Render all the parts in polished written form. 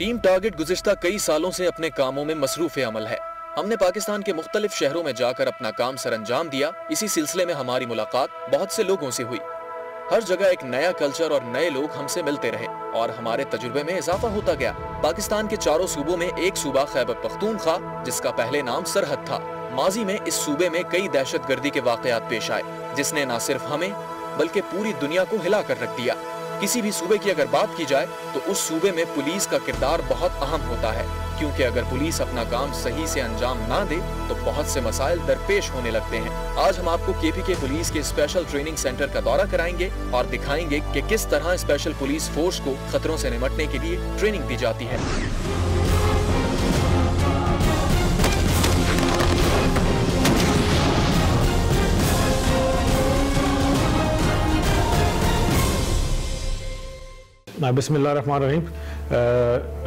Team target गुज़िश्ता कई सालों से अपने कामों में मसरूफ़ अमल है। हमने पाकिस्तान के मुख्तलिफ शहरों में जाकर अपना काम सरअंजाम दिया। इसी सिलसिले में हमारी मुलाकात बहुत से लोगों से हुई। हर जगह एक नया कल्चर और नए लोग हमसे मिलते रहे और हमारे तजुर्बे में इजाफा होता गया। पाकिस्तान के चारों सूबों में एक सूबा खैबर पख्तूनख्वा, जिसका पहले नाम सरहद था। माजी में इस सूबे में कई दहशतगर्दी के वाकयात पेश आए, जिसने न सिर्फ हमें बल्कि पूरी दुनिया को हिला कर रख दिया। किसी भी सूबे की अगर बात की जाए तो उस सूबे में पुलिस का किरदार बहुत अहम होता है, क्योंकि अगर पुलिस अपना काम सही से अंजाम ना दे तो बहुत से मसाइल दरपेश होने लगते हैं। आज हम आपको केपीके पुलिस के स्पेशल ट्रेनिंग सेंटर का दौरा कराएंगे और दिखाएंगे कि किस तरह स्पेशल पुलिस फोर्स को खतरों से निपटने के लिए ट्रेनिंग दी जाती है। बिस्मिल्लाहिर्रहमानिर्रहीम।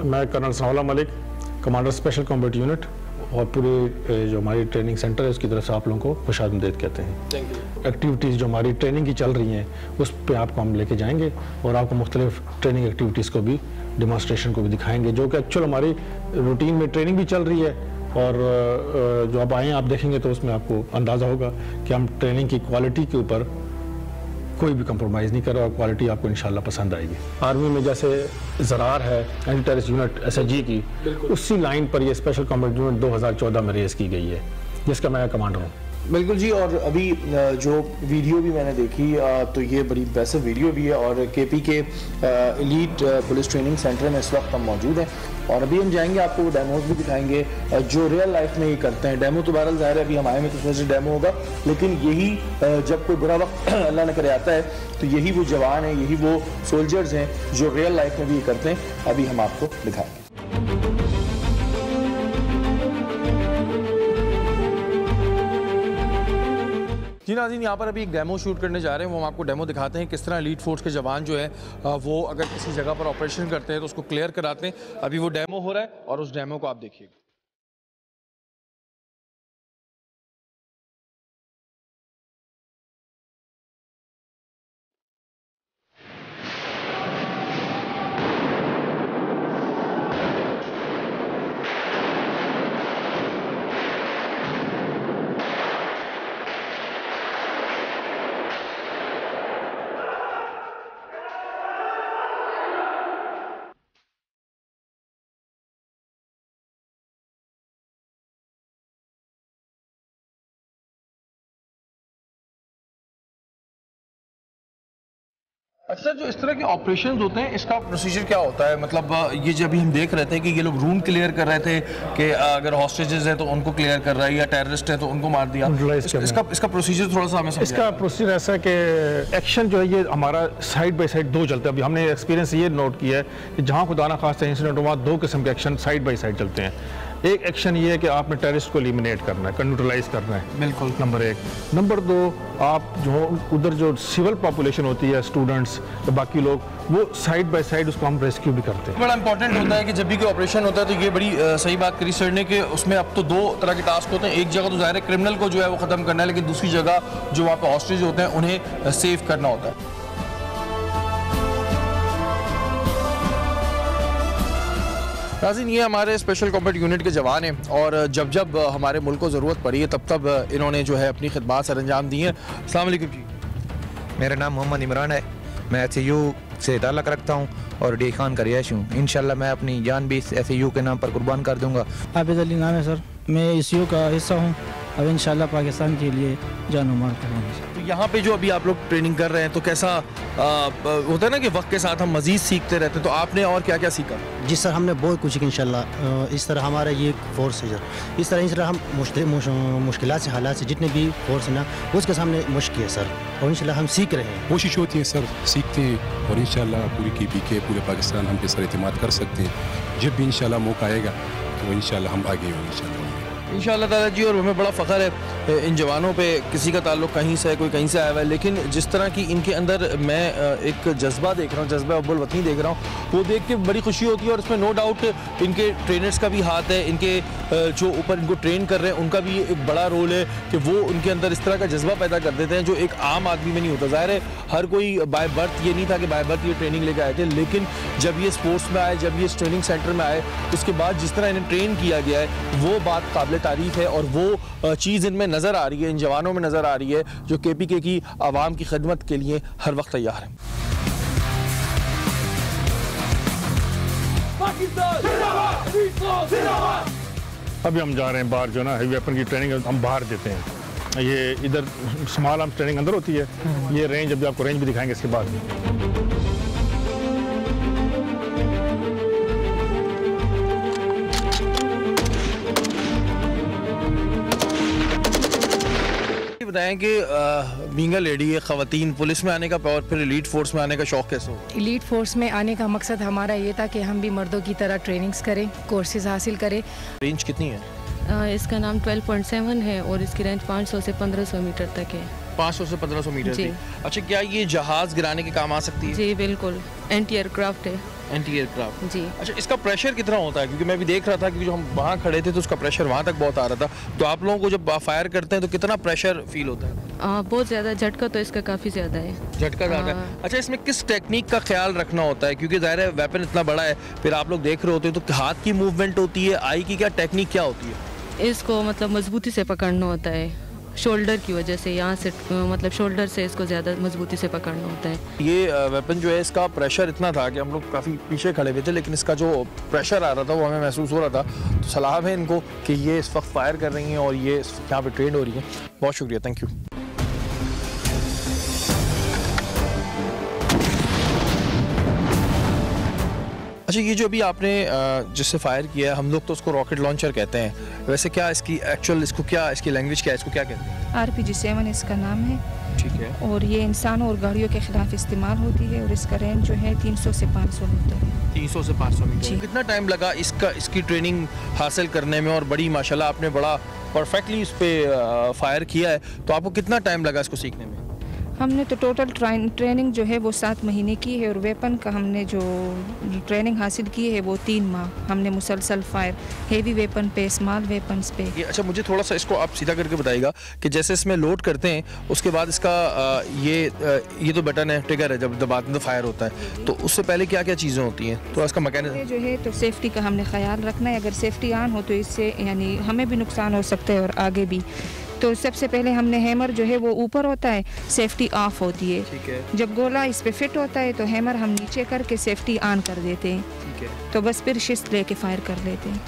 मैं colonel Sanaullah Malik, commander special combat unit, और पूरे जो हमारी ट्रेनिंग सेंटर है उसकी तरफ से आप लोगों को खुशामदीद कहते हैं। एक्टिविटीज़ जो हमारी ट्रेनिंग की चल रही हैं उस पे आपको हम लेके जाएंगे और आपको मुख्तलिफ ट्रेनिंग एक्टिविटीज़ को भी, डिमॉन्स्ट्रेशन को भी दिखाएंगे, जो कि एक्चुअल हमारी रूटीन में ट्रेनिंग भी चल रही है। और जो आप आएँ आप देखेंगे तो उसमें आपको अंदाज़ा होगा कि हम ट्रेनिंग की क्वालिटी के ऊपर कोई भी कंप्रोमाइज़ नहीं कर रहा और क्वालिटी आपको इंशाल्लाह पसंद आएगी। आर्मी में जैसे ज़रार है एंटी टेररिस्ट यूनिट SHG की, उसी लाइन पर ये स्पेशल कॉम्बैट यूनिट 2014 में रेस की गई है, जिसका मैं कमांडर हूँ। बिल्कुल जी। और अभी जो वीडियो भी मैंने देखी तो ये बड़ी इंप्रेसिव वीडियो भी है। और KP के एलीट पुलिस ट्रेनिंग सेंटर में इस वक्त हम मौजूद हैं और अभी हम जाएंगे, आपको वो डेमोज भी दिखाएंगे जो रियल लाइफ में ये करते हैं। डेमो तो बहरहाल ज़ाहिर है अभी हम आए में तो उसमें से डेमो होगा, लेकिन यही जब कोई बुरा वक्त अल्लाह न करे आता है तो यही वो जवान हैं, यही वो सोल्जर्स हैं जो रियल लाइफ में भी ये करते हैं। अभी हम आपको दिखाएंगे। जी नाज़रीन, यहाँ पर अभी एक डेमो शूट करने जा रहे हैं। वो हम आपको डेमो दिखाते हैं किस तरह एलीट फोर्स के जवान जो है वो अगर किसी जगह पर ऑपरेशन करते हैं तो उसको क्लियर कराते हैं। अभी वो डेमो हो रहा है और उस डेमो को आप देखिएगा। अच्छा, जो इस तरह के ऑपरेशंस होते हैं इसका प्रोसीजर क्या होता है? मतलब ये जब भी हम देख रहे थे कि ये लोग रूम क्लियर कर रहे थे कि अगर हॉस्टेजेस हैं तो उनको क्लियर कर रहा है या टेररिस्ट हैं तो उनको मार दिया। इसका प्रोसीजर थोड़ा सा हमें समझाइए। इसका प्रोसीजर ऐसा है कि एक्शन जो है ये हमारा साइड बाई साइड दो चलते हैं। अभी हमने एक्सपीरियंस ये नोट किया है कि जहाँ खुदा ना खास्ता इंसिडेंट हुआ, दो किस्म के एक्शन साइड बाई साइड चलते हैं। एक एक्शन ये है कि आपने टेररिस्ट को एलिमिनेट करना है, न्यूट्रलाइज करना है, बिल्कुल, नंबर 1। नंबर 2, आप जो उधर जो सिविल पॉपुलेशन होती है, स्टूडेंट्स तो बाकी लोग, वो साइड बाय साइड उसको हम रेस्क्यू भी करते हैं। बड़ा इंपॉर्टेंट होता है कि जब भी कोई ऑपरेशन होता है तो ये बड़ी सही बात करी सर ने कि उसमें अब तो दो तरह के टास्क होते हैं। एक जगह तो ज़ाहिर है क्रिमिनल को जो है वो ख़त्म करना है, लेकिन दूसरी जगह जो वहाँ पे हॉस्टेज होते हैं उन्हें सेव करना होता है। नाज़रीन, ये हमारे स्पेशल कॉम्बैट यूनिट के जवान हैं और जब जब हमारे मुल्क को ज़रूरत पड़ी है तब तब इन्होंने जो है अपनी खिदमत सर अंजाम दी हैं। अस्सलाम वालेकुम जी। मेरा नाम मोहम्मद इमरान है, मैं SAU से ताल्लुक़ रखता हूँ और डी खान का रिहायश हूँ। इंशाल्लाह मैं अपनी जान भी SAU के नाम पर कुर्बान कर दूँगा। आबिद अली नाम है सर, मैं SAU का हिस्सा हूँ। अब इंशाल्लाह पाकिस्तान के लिए जान माल करेंगे। तो यहाँ पे जो अभी आप लोग ट्रेनिंग कर रहे हैं तो कैसा होता है ना कि वक्त के साथ हम मज़ीद सीखते रहते हैं, तो आपने और क्या क्या सीखा? जी सर, हमने बहुत कुछ इंशाल्लाह। इस तरह हमारा ये फोर्स है सर, इस तरह हम मुश्किलात से, हालात से जितने भी फोर्स है ना उसके सामने मुश्किल है सर, और इंशाल्लाह हम सीख रहे हैं। कोशिश होती है सर, सीखते हैं और इंशाल्लाह पूरी KPK पूरे पाकिस्तान हम पे सर एतमाद कर सकते हैं। जब भी इंशाल्लाह मौका आएगा तो इंशाल्लाह हम आगे होंगे इंशाल्लाह। इंशाअल्लाह ताला जी। और हमें बड़ा फ़ख्र है इन जवानों पे, किसी का ताल्लुक़ कहीं से है, कोई कहीं से आया हुआ है, लेकिन जिस तरह की इनके अंदर मैं एक जज्बा देख रहा हूँ, जज्बा अव्वल वतनी देख रहा हूँ, वो देख के बड़ी खुशी होती है। और इसमें नो डाउट इनके ट्रेनर्स का भी हाथ है, इनके जो ऊपर इनको ट्रेन कर रहे हैं उनका भी एक बड़ा रोल है कि वो उनके अंदर इस तरह का जज्बा पैदा कर देते हैं जो एक आम आदमी में नहीं होता। ज़ाहिर है हर कोई बाय बर्थ ये नहीं था कि बाय बर्थ ये ट्रेनिंग लेके आए थे, लेकिन जब ये स्पोर्ट्स में आए, जब ये इस ट्रेनिंग सेंटर में आए, उसके बाद जिस तरह इन्हें ट्रेन किया गया है वो बात काबिल तारीफ़ है। और वो चीज़ इनमें नज़र आ रही है, इन जवानों में नज़र आ रही है जो KPK की आवाम की खिदमत के लिए हर वक्त तैयार है। अभी हम जा रहे हैं बाहर, जो ना हेवी वेपन की ट्रेनिंग हम बाहर देते हैं। ये इधर स्मॉल आर्म्स ट्रेनिंग अंदर होती है, ये रेंज, अभी आपको रेंज भी दिखाएंगे इसके बाद। बताएं कि बीइंग अ लेडी, ख़वातीन पुलिस में आने का और फिर एलीट फोर्स में आने का शौक़ कैसे हो? एलीट फोर्स में आने का मकसद हमारा ये था कि हम भी मर्दों की तरह ट्रेनिंग्स करें, कोर्सेज हासिल करें। रेंज कितनी है? इसका नाम 12.7 है और इसकी रेंज 500 से 1500 मीटर तक है। 500 से 1500 मीटर की। अच्छा, क्या ये जहाज़ गिराने के काम आ सकती है? जी बिल्कुल, एंटी एयरक्राफ्ट है। एंटी एयरक्राफ्ट जी। अच्छा, इसका प्रेशर कितना होता है? क्योंकि मैं भी देख रहा था कि जो हम वहाँ खड़े थे तो उसका प्रेशर वहाँ तक बहुत आ रहा था। तो आप लोगों को जब फायर करते हैं तो कितना प्रेशर फील होता है? बहुत ज़्यादा। झटका तो इसका काफ़ी ज़्यादा है। झटका ज़्यादा है। अच्छा, इसमें किस टेक्निक का ख्याल रखना होता है? क्योंकि ज़ाहिर है वेपन इतना बड़ा है, फिर आप लोग देख रहे होते हैं तो हाथ की मूवमेंट होती है, आई की क्या टेक्निक क्या होती है? इसको मतलब मजबूती से पकड़ना होता है, शोल्डर की वजह से, यहाँ से मतलब शोल्डर से इसको ज़्यादा मजबूती से पकड़ना होता है। ये वेपन जो है इसका प्रेशर इतना था कि हम लोग काफ़ी पीछे खड़े हुए थे, लेकिन इसका जो प्रेशर आ रहा था वो हमें महसूस हो रहा था। तो सलाम है इनको कि ये इस वक्त फायर कर रही हैं और ये यहाँ पे ट्रेन हो रही हैं। बहुत शुक्रिया, थैंक यू। अच्छा, ये जो अभी आपने जिससे फायर किया है, हम लोग तो उसको रॉकेट लॉन्चर कहते हैं, वैसे क्या इसकी एक्चुअल इसकी लैंग्वेज क्या है, इसको क्या कहते हैं? RPG-7 इसका नाम है। ठीक है। और ये इंसानों और गाड़ियों के खिलाफ इस्तेमाल होती है और इसका रेंज जो है 300 से 500 मीटर है। 300 से 500 मीटर। कितना टाइम लगा इसकी ट्रेनिंग हासिल करने में? और बड़ी माशाल्लाह आपने बड़ा परफेक्टली इस पर फायर किया है, तो आपको कितना टाइम लगा इसको सीखने में? हमने तो टोटल ट्रेनिंग जो है वो 7 महीने की है और वेपन का हमने जो ट्रेनिंग हासिल की है वो 3 माह हमने मुसलसल फायर हेवी वेपन पे, स्मॉल वेपन्स पे। अच्छा, मुझे थोड़ा सा इसको आप सीधा करके बताइएगा कि जैसे इसमें लोड करते हैं उसके बाद इसका ये तो बटन है, ट्रिगर है, जब दबाते हैं तो फायर होता है, तो उससे पहले क्या क्या चीज़ें होती हैं? तो इसका मैकेनिज्म जो है तो सेफ्टी का हमने ख्याल रखना है। अगर सेफ्टी ऑन हो तो इससे यानी हमें भी नुकसान हो सकता है और आगे भी। तो सबसे पहले हमने हैमर जो है वो ऊपर होता है, सेफ्टी ऑफ होती है। ठीक है। जब गोला इस पे फिट होता है तो हैमर हम नीचे करके सेफ्टी ऑन कर देते हैं। ठीक है। तो बस फिर शिस्त लेके फायर कर लेते हैं।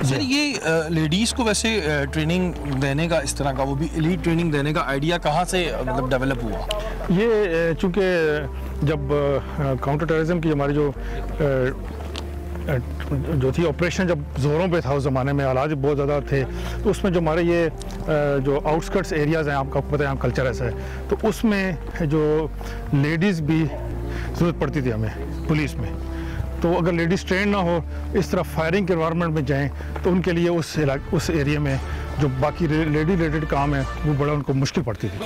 सर, ये लेडीज़ को वैसे ट्रेनिंग देने का, इस तरह का, वो भी एलीट ट्रेनिंग देने का आइडिया कहाँ से मतलब डेवलप हुआ? ये चूँकि जब काउंटर टेररिज्म की हमारी जो थी ऑपरेशन जब ज़ोरों पे था उस ज़माने में, हालात बहुत ज़्यादा थे, तो उसमें जो हमारे ये जो आउटस्कर्ट्स एरियाज़ हैं, आपको पता है यहाँ कल्चर ऐसा है, तो उसमें जो लेडीज़ भी ज़रूरत पड़ती थी हमें पुलिस में। तो अगर लेडीज़ ट्रेन ना हो, इस तरह फायरिंग के एनवायरनमेंट में जाएं, तो उनके लिए उस एरिया में जो बाकी लेडी रिलेटेड काम है वो बड़ा उनको मुश्किल पड़ती थी।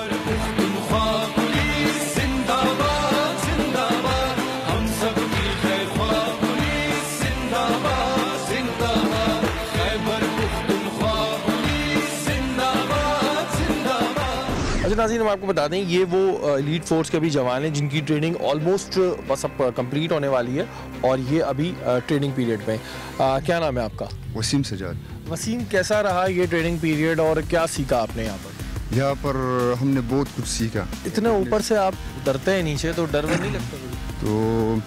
नाज़रीन, हम आपको बता दें ये वो एलीट फोर्स के अभी जवान हैं जिनकी ट्रेनिंग ऑलमोस्ट बस अब कंप्लीट होने वाली है और ये अभी ट्रेनिंग पीरियड में। क्या नाम है आपका? वसीम सजाद। वसीम, कैसा रहा ये ट्रेनिंग पीरियड और क्या सीखा आपने यहाँ पर? यहाँ पर हमने बहुत कुछ सीखा। इतने ऊपर से आप उतरते हैं नीचे तो डर नहीं लगता? तो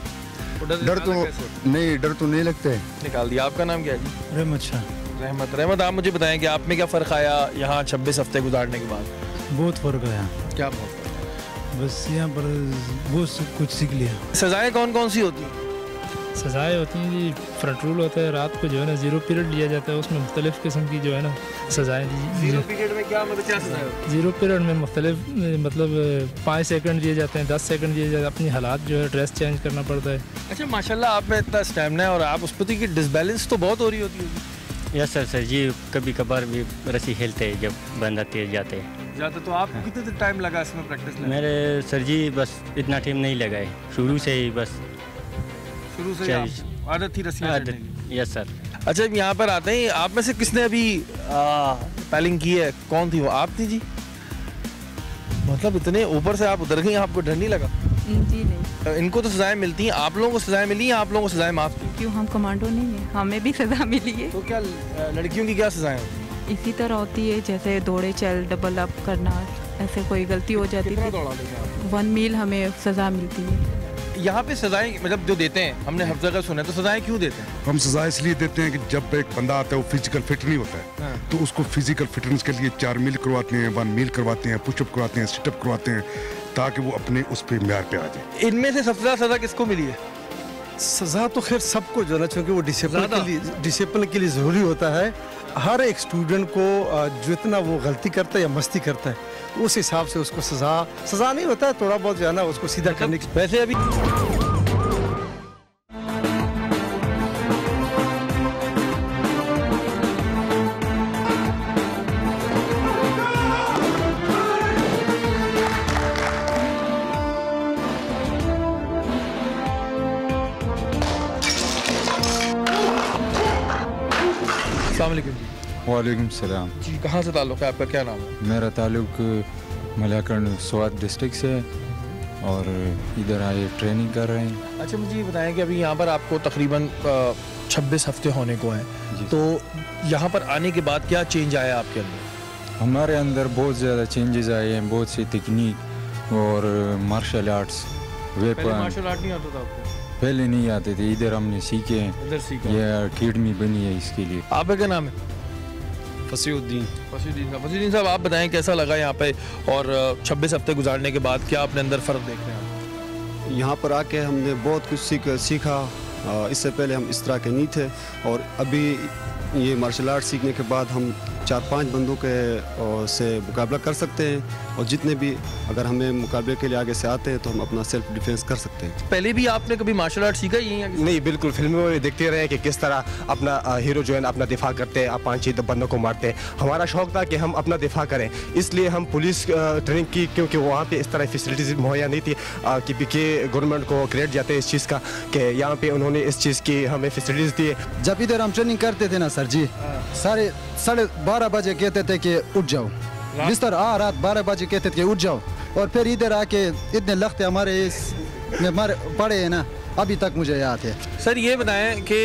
डर तो नहीं लगता है। निकाल दिया। आपका नाम क्या है जी? रहमत शाह। रहमत, आप मुझे बताएं कि आप में क्या फ़र्क आया यहाँ 26 हफ्ते गुजारने के बाद? बहुत फ़र्क आया। क्या बहुत? बस यहाँ पर बहुत कुछ सीख लिया। सजाएं कौन कौन सी होती हैं? सज़ाएँ होती हैं जी, फ्रंट रूल होता है, रात को जो है ना 0 पीरियड लिया जाता है, उसमें मुख्तलिफ़ किस्म की जो है ना सज़ाएँ दी। 0 पीरियड में क्या मतलब क्या सज़ाएँ होती है? 0 पीरियड में मुख्तलिफ मतलब 5 सेकंड दिए जाते हैं, 10 सेकंड दिए जाते हैं, अपनी हालात जो है ड्रेस चेंज करना पड़ता है। अच्छा माशाल्लाह आप में इतना स्टैमिना है और आप उस पर की डिसबैलेंस तो बहुत हो रही होती होगी। यस सर जी, कभी कभार भी रस्सी हिलते हैं जब बंदा तेज जाते हैं ज़्यादा। तो आप कितने टाइम लगा इसमें प्रैक्टिस में? मेरे सर जी बस इतना टाइम नहीं लगा है, शुरू से ही बस शुरू से आदत थी रस्सी चढ़ने की। Yes sir. अच्छा यहाँ पर आते हैं, आप में से किसने अभी पैलिंग की है? कौन थी वो? आप थी जी? मतलब इतने ऊपर से आप उतर गई, आपको डर नहीं लगा? जी नहीं। इनको तो सजाएं मिलती हैं, आप लोगों को सजाएं मिली हैं? आप लोगों को सजाएं माफ की? क्यों, हम कमांडो नहीं है, हमें भी सजा मिली है। तो क्या लड़कियों की क्या सजाएं? इसी तरह होती है जैसे दौड़े चल, डबल अप करना, ऐसे कोई गलती हो जाती थी 1 मील हमें सजा मिलती है। यहाँ पे सजाएं मतलब जो देते हैं, हमने हर जगह सुना है, तो सजाएं क्यों देते हैं? हम सजा इसलिए देते हैं कि जब एक बंदा आता है वो फिजिकल फिट नहीं होता है, तो उसको फिजिकल फिटनेस के लिए 4 मील करवाते हैं, 1 मील करवाते हैं, पुशअप करवाते हैं, सिटअप करवाते हैं, ताकि वो अपने उस पे म्यार पे आ जाए। इनमें से सबसे ज़्यादा सजा किसको मिली है? सज़ा तो खैर सबको जो है ना, क्योंकि वो डिसिप्लिन के लिए ज़रूरी होता है। हर एक स्टूडेंट को जितना वो गलती करता है या मस्ती करता है, उस हिसाब से उसको सज़ा नहीं होता है, थोड़ा बहुत जो है ना उसको सीधा करने की। वैसे अभी वालेकुम सलाम जी, कहाँ से ताल्लुक़ है आपका, क्या नाम है? मेरा ताल्लुक़ मलाकरण स्वात डिस्ट्रिक्ट से है और इधर आए ट्रेनिंग कर रहे हैं। अच्छा मुझे ये बताएं कि अभी यहाँ पर आपको तकरीबन 26 हफ्ते होने को हैं, तो यहाँ पर आने के बाद क्या चेंज आया आपके अंदर? हमारे अंदर बहुत ज़्यादा चेंजेस आए हैं, बहुत सी तकनीक और martial arts, weapon. Martial art नहीं आता था आपको? पहले नहीं आते थे, इधर हमने सीखे हैं, इधर सीखा। ये अकेडमी बनी है इसके लिए। आपका क्या नाम है? फसीउद्दीन। फसीउद्दीन साहब, आप बताएं कैसा लगा यहाँ पे और 26 हफ्ते गुजारने के बाद क्या अपने अंदर फ़र्क देख रहे हैं? यहाँ पर आके हमने बहुत कुछ सीखा। इससे पहले हम इस तरह के नहीं थे और अभी ये मार्शल आर्ट सीखने के बाद हम 4-5 बंदों के से मुकाबला कर सकते हैं और जितने भी अगर हमें मुकाबले के लिए आगे से आते हैं तो हम अपना सेल्फ डिफेंस कर सकते हैं। पहले भी आपने कभी मार्शल आर्ट सीखा ही? नहीं, बिल्कुल फिल्मों में देखते रहे कि किस तरह अपना हीरो जो है ना अपना दिफा करते हैं, 5-6 बंदों को मारते हैं। हमारा शौक था कि हम अपना दिफा करें, इसलिए हम पुलिस ट्रेनिंग की, क्योंकि वहाँ पे इस तरह फैसिलिटीज मुहैया नहीं थी कि गवर्नमेंट को क्रेडिट जाते हैं इस चीज़ का कि यहाँ पे उन्होंने इस चीज़ की हमें फैसिलिटीज दी। जब इधर हम ट्रेनिंग करते थे ना सर जी, 12:30 बजे कहते थे कि उठ जाओ, बिस्तर रात 12 बजे कहते थे कि उठ जाओ, और फिर इधर आके इतने लख्ते हमारे पड़े हैं ना, अभी तक मुझे याद है। सर ये बताएं कि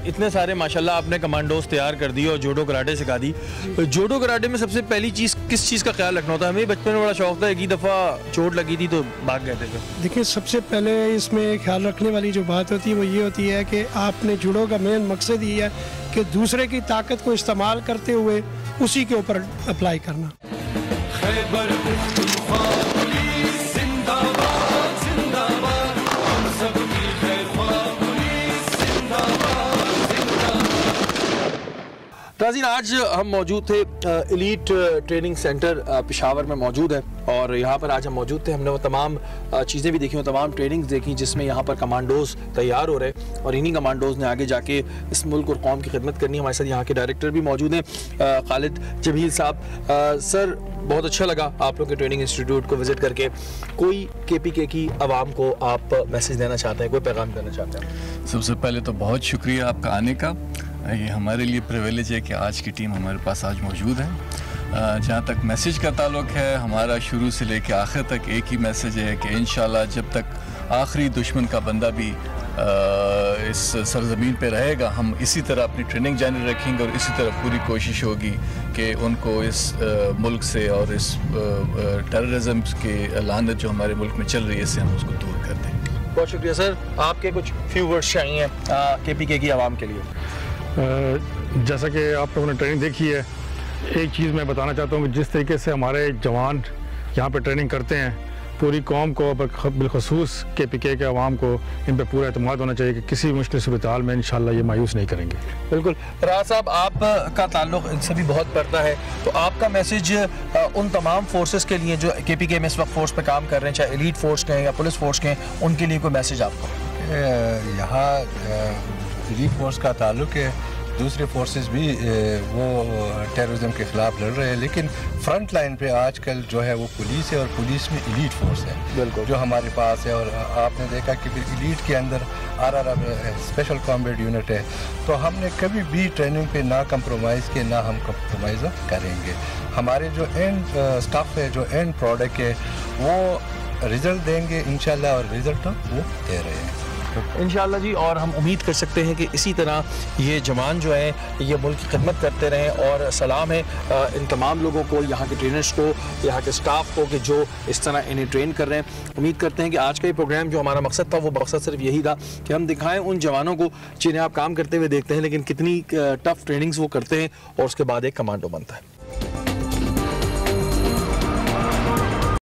इतने सारे माशाल्लाह आपने कमांडोज तैयार कर दी और जूडो कराटे सिखा दी। जूडो कराटे में सबसे पहली चीज़ किस चीज़ का ख्याल रखना होता है? हमें बचपन में बड़ा शौक था, एक ही दफ़ा चोट लगी थी तो भाग गए थे। देखिए, सबसे पहले इसमें ख्याल रखने वाली जो बात होती है वो ये होती है कि आपने जूडो का मेन मकसद ये है कि दूसरे की ताकत को इस्तेमाल करते हुए उसी के ऊपर अप्लाई करना। नाज़रीन, आज हम मौजूद थे एलीट ट्रेनिंग सेंटर पेशावर में मौजूद है और यहाँ पर आज हम मौजूद थे। हमने वो तमाम चीज़ें भी देखी, वो तमाम ट्रेनिंग्स देखी जिसमें यहाँ पर कमांडोज तैयार हो रहे और इन्हीं कमांडोज ने आगे जाके इस मुल्क और कौम की खिदमत करनी। हमारे साथ यहाँ के डायरेक्टर भी मौजूद हैं, खालिद जमील साहब। सर, बहुत अच्छा लगा आप लोग के ट्रेनिंग इंस्टीट्यूट को विज़िट करके। कोई KPK की आवाम को आप मैसेज देना चाहते हैं, कोई पैगाम देना चाहते हैं? सबसे पहले तो बहुत शुक्रिया आपका आने का। ये हमारे लिए प्रिविलेज है कि आज की टीम हमारे पास आज मौजूद है। जहाँ तक मैसेज का ताल्लुक है, हमारा शुरू से लेकर आखिर तक एक ही मैसेज है कि इंशाल्लाह जब तक आखिरी दुश्मन का बंदा भी इस सरजमीन पे रहेगा, हम इसी तरह अपनी ट्रेनिंग जारी रखेंगे और इसी तरह पूरी कोशिश होगी कि उनको इस मुल्क से और इस टेररिज्म की लानत जो हमारे मुल्क में चल रही है इससे हम उसको दूर कर दें। बहुत शुक्रिया सर। आपके कुछ फ्यू वर्ड्स चाहिए KPK की आवाम के लिए? जैसा कि आप लोगों ने ट्रेनिंग देखी है, एक चीज़ मैं बताना चाहता हूँ कि जिस तरीके से हमारे जवान यहाँ पे ट्रेनिंग करते हैं पूरी कौम को बिलखसूस KPK के अवाम को इन पर पूरा एतमाद होना चाहिए कि किसी मुश्किल सूरत हाल में इंशाल्लाह ये मायूस नहीं करेंगे। बिल्कुल। राज साहब, आपका ताल्लुक इनसे भी बहुत पड़ता है, तो आपका मैसेज उन तमाम फोर्सेस के लिए जो KPK में इस वक्त फोर्स पे काम कर रहे हैं, चाहे एलीट फोर्स के हैं या पुलिस फोर्स के हैं, उनके लिए कोई मैसेज आपको? यहाँ एलीट फोर्स का ताल्लुक है, दूसरे फोर्सेस भी वो टेररिज्म के ख़िलाफ़ लड़ रहे हैं, लेकिन फ्रंट लाइन पे आजकल जो है वो पुलिस है और पुलिस में एलीट फोर्स है बिल्कुल जो हमारे पास है। और आपने देखा कि फिर एलीट के अंदर RRR स्पेशल कॉम्बैट यूनिट है, तो हमने कभी भी ट्रेनिंग पे ना कंप्रोमाइज़ किया, ना हम कंप्रोमाइज़ करेंगे। हमारे जो एंड स्टाफ है, जो एंड प्रोडक्ट है, वो रिज़ल्ट देंगे इंशाल्लाह, और रिज़ल्ट वो दे रहे हैं इंशाल्लाह जी। और हम उम्मीद कर सकते हैं कि इसी तरह ये जवान जो हैं ये मुल्क की खिदमत करते रहें। और सलाम है इन तमाम लोगों को, यहाँ के ट्रेनर्स को, यहाँ के स्टाफ को, कि जो इस तरह इन्हें ट्रेन कर रहे हैं। उम्मीद करते हैं कि आज का ये प्रोग्राम जो हमारा मकसद था, वो मकसद सिर्फ यही था कि हम दिखाएं उन जवानों को जिन्हें आप काम करते हुए देखते हैं, लेकिन कितनी टफ ट्रेनिंग्स वो करते हैं और उसके बाद एक कमांडो बनता है।